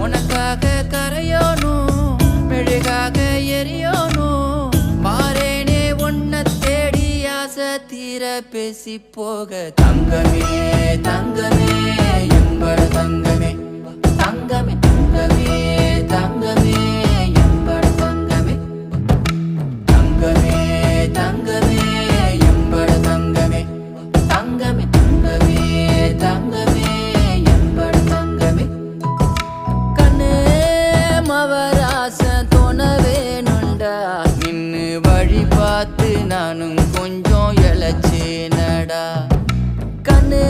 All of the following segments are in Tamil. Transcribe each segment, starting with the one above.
உனக்காக கரையோனும் மெழுகாக எரியோனும் மாறேனே உன்னை தேடி ஆசை தீர பேசி போக தங்கமே தங்கமே எம்பட தங்கமே தங்கமே தங்கமே தங்கமே எம்பட தங்கமே தங்கமே தங்கமே எம்பட தங்கமே தங்கமே தங்கமே தங்கமே எம்பட தங்கமே கண்ணே மவராசன் தோண வேணுண்டா நின்னு வழி பார்த்து நானும் கொஞ்சம் இழைச்சேனடா கண்ணே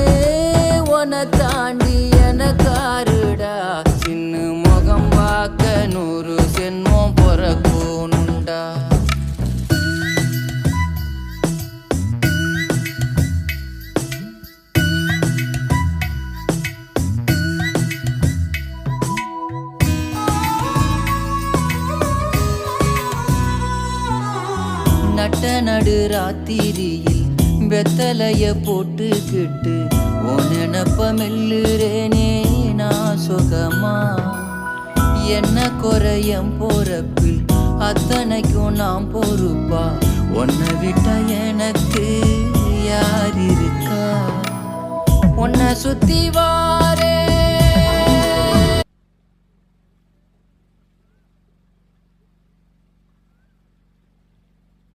உன தாண்டி எனக்காருடா சின்ன முகம் பார்க்க 100 சென்மம் பொறக்கோனுண்டா நட்ட நடு ராத்திரியில் வெத்தலைய போட்டுக்கிட்டு உன் நினப்ப மெல்லுறேனே நான் சுகமா என்ன குறையம் போறப்பில் அத்தனைக்கும் நான் பொறுப்பா உன்னை விட்டா எனக்கு யார் இருக்கா உன்னை சுத்தி வா